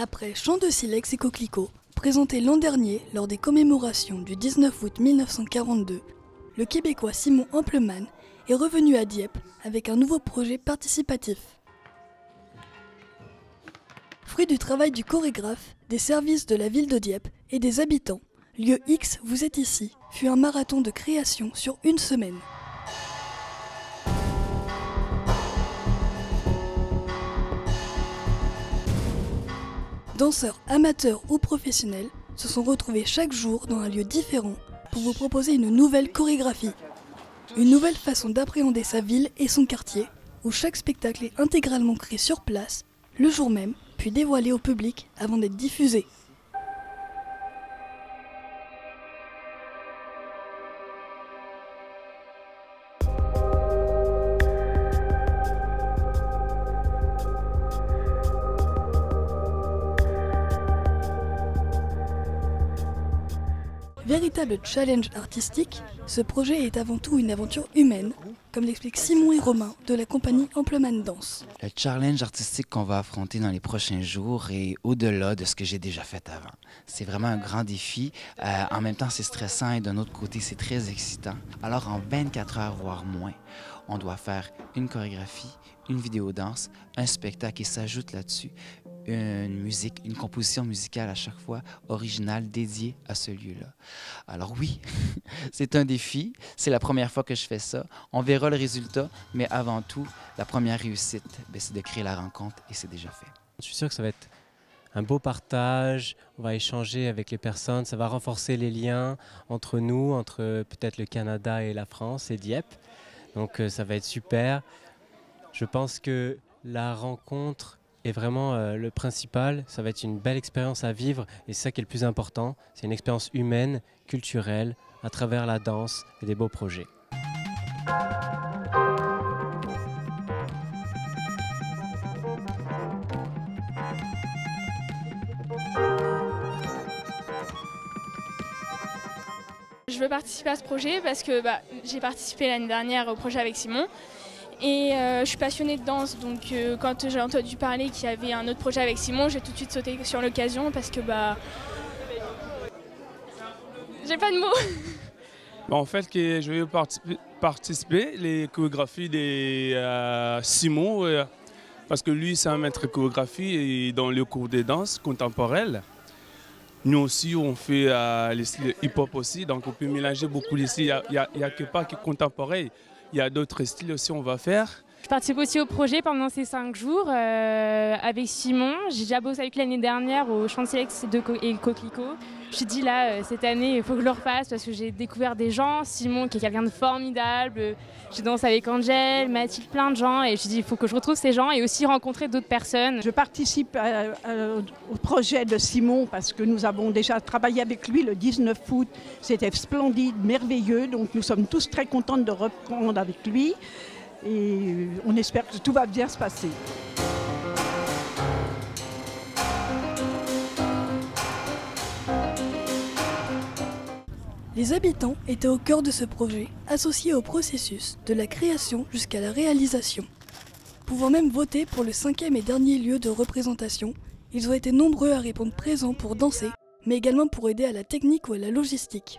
Après Chant de Silex et Coquelicot, présenté l'an dernier lors des commémorations du 19 août 1942, le Québécois Simon Ampleman est revenu à Dieppe avec un nouveau projet participatif. Fruit du travail du chorégraphe, des services de la ville de Dieppe et des habitants, Lieu X, vous êtes ici, fut un marathon de création sur une semaine. Danseurs amateurs ou professionnels se sont retrouvés chaque jour dans un lieu différent pour vous proposer une nouvelle chorégraphie. Une nouvelle façon d'appréhender sa ville et son quartier, où chaque spectacle est intégralement créé sur place, le jour même, puis dévoilé au public avant d'être diffusé. Véritable challenge artistique, ce projet est avant tout une aventure humaine, comme l'expliquent Simon et Romain de la compagnie Ampleman Danse. Le challenge artistique qu'on va affronter dans les prochains jours est au-delà de ce que j'ai déjà fait avant. C'est vraiment un grand défi. En même temps, c'est stressant et d'un autre côté, c'est très excitant. Alors, en 24 heures, voire moins, on doit faire une chorégraphie, une vidéo danse, un spectacle qui s'ajoute là-dessus, une musique, une composition musicale à chaque fois originale dédiée à ce lieu-là. Alors oui, c'est un défi, c'est la première fois que je fais ça. On verra le résultat, mais avant tout, la première réussite, c'est de créer la rencontre et c'est déjà fait. Je suis sûr que ça va être un beau partage, on va échanger avec les personnes, ça va renforcer les liens entre nous, entre peut-être le Canada et la France et Dieppe. Donc ça va être super. Je pense que la rencontre est vraiment le principal. Ça va être une belle expérience à vivre et c'est ça qui est le plus important. C'est une expérience humaine, culturelle, à travers la danse et des beaux projets. Je veux participer à ce projet parce que j'ai participé l'année dernière au projet avec Simon. Et je suis passionnée de danse, donc quand j'ai entendu parler qu'il y avait un autre projet avec Simon, j'ai tout de suite sauté sur l'occasion parce que j'ai pas de mots. En fait, que je vais participer les chorégraphies de Simon, parce que lui, c'est un maître chorégraphie et dans le cours de danse contemporaine. Nous aussi, on fait les styles hip-hop aussi, donc on peut mélanger beaucoup les styles. Il n'y a que pas que contemporain. Il y a d'autres styles aussi on va faire. Je participe aussi au projet pendant ces 5 jours avec Simon. J'ai déjà bossé avec lui l'année dernière au Chant de Silex et Coquelicot. Je me suis dit là, cette année, il faut que je le refasse parce que j'ai découvert des gens. Simon qui est quelqu'un de formidable. J'ai dansé avec Angèle, Mathilde, plein de gens. Et je me suis dit, il faut que je retrouve ces gens et aussi rencontrer d'autres personnes. Je participe au projet de Simon parce que nous avons déjà travaillé avec lui le 19 août. C'était splendide, merveilleux. Donc nous sommes tous très contents de reprendre avec lui. Et on espère que tout va bien se passer. Les habitants étaient au cœur de ce projet, associés au processus de la création jusqu'à la réalisation. Pouvant même voter pour le 5e et dernier lieu de représentation, ils ont été nombreux à répondre présents pour danser, mais également pour aider à la technique ou à la logistique.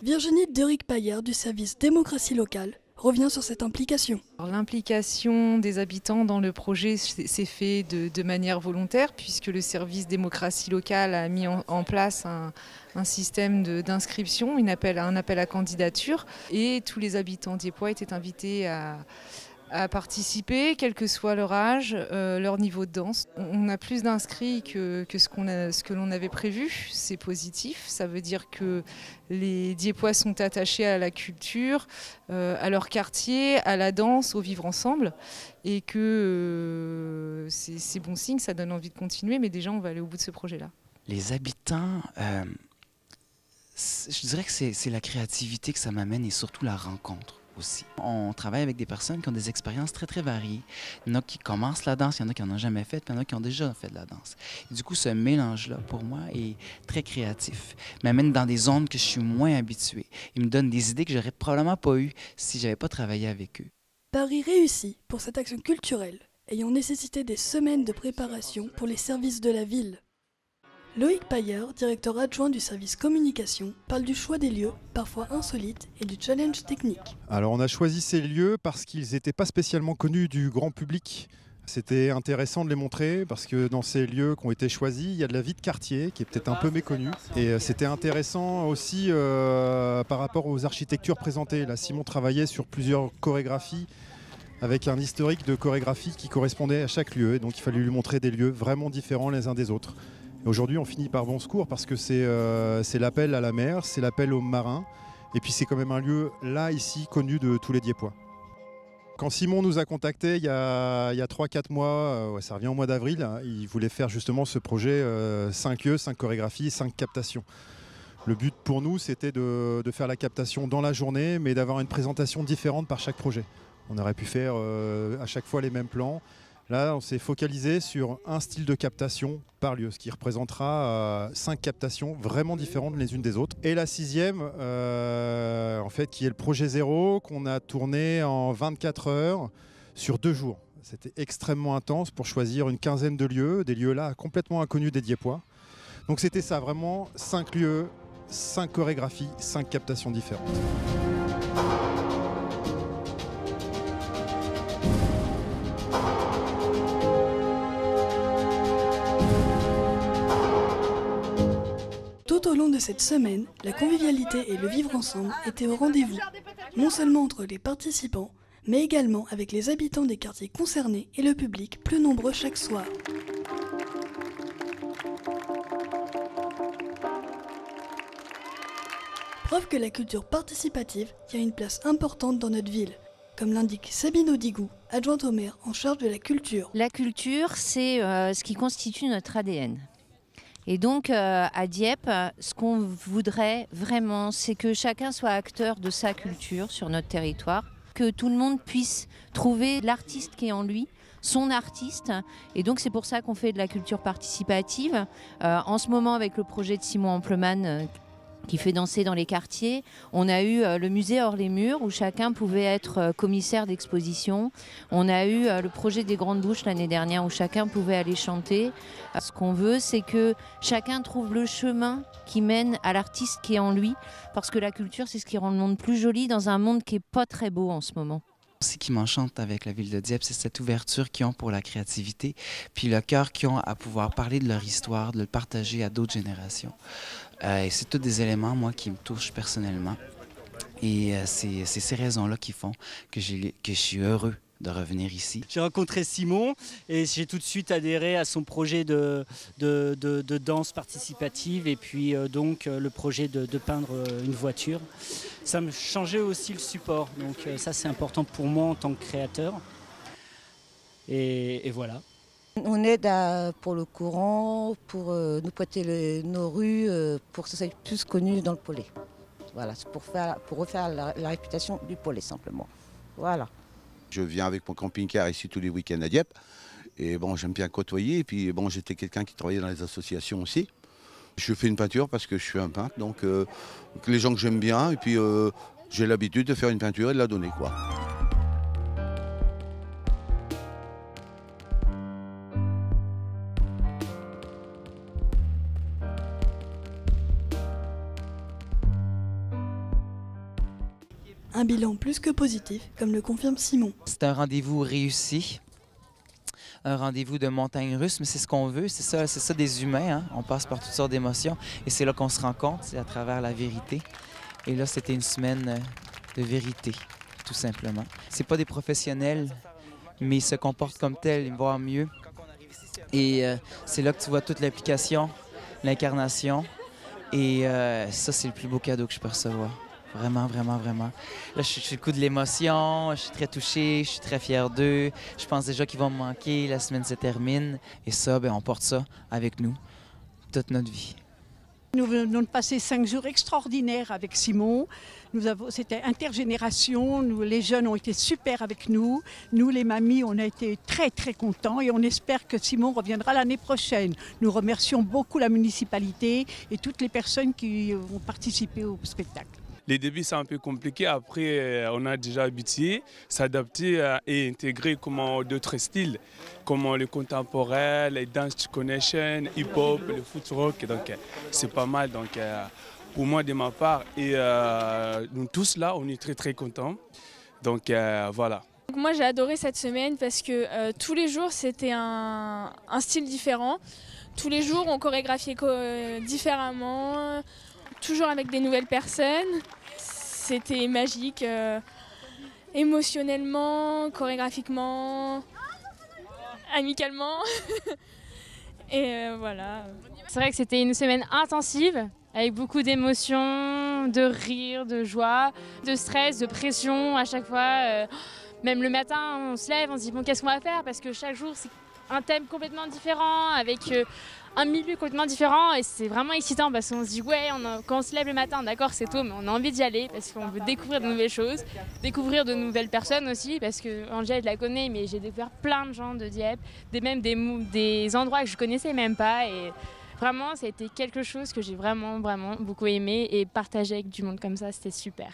Virginie Deric-Paillard du service démocratie locale revient sur cette implication. L'implication des habitants dans le projet s'est fait de manière volontaire puisque le service démocratie locale a mis en place un système d'inscription, un appel à candidature et tous les habitants diepois étaient invités à participer, quel que soit leur âge, leur niveau de danse. On a plus d'inscrits que ce que l'on avait prévu, c'est positif. Ça veut dire que les Diepois sont attachés à la culture, à leur quartier, à la danse, au vivre ensemble. Et que c'est bon signe, ça donne envie de continuer, mais déjà on va aller au bout de ce projet-là. Les habitants, je dirais que c'est la créativité que ça m'amène et surtout la rencontre. Aussi. On travaille avec des personnes qui ont des expériences très, très variées. Il y en a qui commencent la danse, il y en a qui n'en ont jamais fait, puis il y en a qui ont déjà fait de la danse. Et du coup, ce mélange-là, pour moi, est très créatif. Il m'amène dans des zones que je suis moins habitué. Il me donne des idées que j'aurais probablement pas eues si je n'avais pas travaillé avec eux. Pari réussi pour cette action culturelle, ayant nécessité des semaines de préparation pour les services de la ville. Loïc Pailleur, directeur adjoint du service communication, parle du choix des lieux, parfois insolites, et du challenge technique. Alors on a choisi ces lieux parce qu'ils n'étaient pas spécialement connus du grand public. C'était intéressant de les montrer parce que dans ces lieux qui ont été choisis, il y a de la vie de quartier qui est peut-être un peu méconnue. Et c'était intéressant aussi par rapport aux architectures présentées. Là, Simon travaillait sur plusieurs chorégraphies avec un historique de chorégraphie qui correspondait à chaque lieu. Et donc il fallait lui montrer des lieux vraiment différents les uns des autres. Aujourd'hui, on finit par bon secours parce que c'est l'appel à la mer, c'est l'appel aux marins. Et puis c'est quand même un lieu, là, ici, connu de tous les Diepois. Quand Simon nous a contactés il y a 3-4 mois, ça revient au mois d'avril, hein, il voulait faire justement ce projet 5 lieux, 5 chorégraphies, 5 captations. Le but pour nous, c'était de faire la captation dans la journée, mais d'avoir une présentation différente par chaque projet. On aurait pu faire à chaque fois les mêmes plans. Là, on s'est focalisé sur un style de captation par lieu, ce qui représentera 5 captations vraiment différentes les unes des autres. Et la 6e, en fait, qui est le projet 0, qu'on a tourné en 24 heures sur 2 jours. C'était extrêmement intense pour choisir une quinzaine de lieux, des lieux là complètement inconnus des Diepois. Donc c'était ça, vraiment 5 lieux, 5 chorégraphies, 5 captations différentes. Tout au long de cette semaine, la convivialité et le vivre ensemble étaient au rendez-vous, non seulement entre les participants, mais également avec les habitants des quartiers concernés et le public plus nombreux chaque soir. Preuve que la culture participative tient une place importante dans notre ville, comme l'indique Sabine Audigou, adjointe au maire en charge de la culture. La culture, c'est ce qui constitue notre ADN. Et donc à Dieppe, ce qu'on voudrait vraiment, c'est que chacun soit acteur de sa culture sur notre territoire, que tout le monde puisse trouver l'artiste qui est en lui, son artiste. Et donc c'est pour ça qu'on fait de la culture participative. En ce moment, avec le projet de Simon Ampleman, qui fait danser dans les quartiers. On a eu le musée hors les murs où chacun pouvait être commissaire d'exposition. On a eu le projet des Grandes Bouches l'année dernière où chacun pouvait aller chanter. Ce qu'on veut, c'est que chacun trouve le chemin qui mène à l'artiste qui est en lui, parce que la culture, c'est ce qui rend le monde plus joli dans un monde qui n'est pas très beau en ce moment. Ce qui m'enchante avec la ville de Dieppe, c'est cette ouverture qu'ils ont pour la créativité, puis le cœur qu'ils ont à pouvoir parler de leur histoire, de le partager à d'autres générations. Et c'est tous des éléments, moi, qui me touchent personnellement. Et c'est ces raisons-là qui font que je suis heureux de revenir ici. J'ai rencontré Simon et j'ai tout de suite adhéré à son projet de danse participative et puis donc le projet de peindre une voiture. Ça me changeait aussi le support, donc ça c'est important pour moi en tant que créateur. Et voilà. On aide pour le courant, pour nous prêter nos rues, pour que ça soit plus connu dans le Pollet. Voilà, c'est pour refaire la réputation du Pollet simplement. Voilà. Je viens avec mon camping-car ici tous les week-ends à Dieppe. Et bon, j'aime bien côtoyer. Et puis bon, j'étais quelqu'un qui travaillait dans les associations aussi. Je fais une peinture parce que je suis un peintre. Donc les gens que j'aime bien. Et puis j'ai l'habitude de faire une peinture et de la donner, quoi. Un bilan plus que positif, comme le confirme Simon. C'est un rendez-vous réussi, un rendez-vous de montagne russe, mais c'est ce qu'on veut, c'est ça des humains, hein? On passe par toutes sortes d'émotions et c'est là qu'on se rend compte, c'est à travers la vérité. Et là, c'était une semaine de vérité, tout simplement. C'est pas des professionnels, mais ils se comportent comme tels, voire mieux. Et c'est là que tu vois toute l'application, l'incarnation. Et ça, c'est le plus beau cadeau que je peux recevoir. Vraiment, vraiment, vraiment. Là, je suis le coup de l'émotion, je suis très touché, je suis très fier d'eux. Je pense déjà qu'ils vont me manquer, la semaine se termine. Et ça, on porte ça avec nous toute notre vie. Nous venons de passer 5 jours extraordinaires avec Simon. C'était intergénération, les jeunes ont été super avec nous. Nous, les mamies, on a été très très contents et on espère que Simon reviendra l'année prochaine. Nous remercions beaucoup la municipalité et toutes les personnes qui ont participé au spectacle. Les débuts, c'est un peu compliqué. Après, on a déjà habitué, s'adapter et intégrer comment d'autres styles, comme le contemporain, les dance connection, hip-hop, le foot rock. Donc, c'est pas mal. Donc, pour moi, de ma part, et nous tous là, on est très très contents. Donc, voilà. Moi, j'ai adoré cette semaine parce que tous les jours, c'était un style différent. Tous les jours, on chorégraphiait différemment, toujours avec des nouvelles personnes. C'était magique, émotionnellement, chorégraphiquement, amicalement. Et voilà. C'est vrai que c'était une semaine intensive, avec beaucoup d'émotions, de rire, de joie, de stress, de pression à chaque fois. Même le matin, on se lève, on se dit bon, qu'est-ce qu'on va faire? Parce que chaque jour, c'est un thème complètement différent, avec un milieu complètement différent. Et c'est vraiment excitant parce qu'on se dit ouais, quand on se lève le matin, d'accord, c'est tôt, mais on a envie d'y aller parce qu'on veut découvrir de nouvelles choses, découvrir de nouvelles personnes aussi. Parce que Angèle, je la connais, mais j'ai découvert plein de gens de Dieppe, même des endroits que je connaissais même pas. Et vraiment, ça a été quelque chose que j'ai vraiment beaucoup aimé, et partager avec du monde comme ça, c'était super.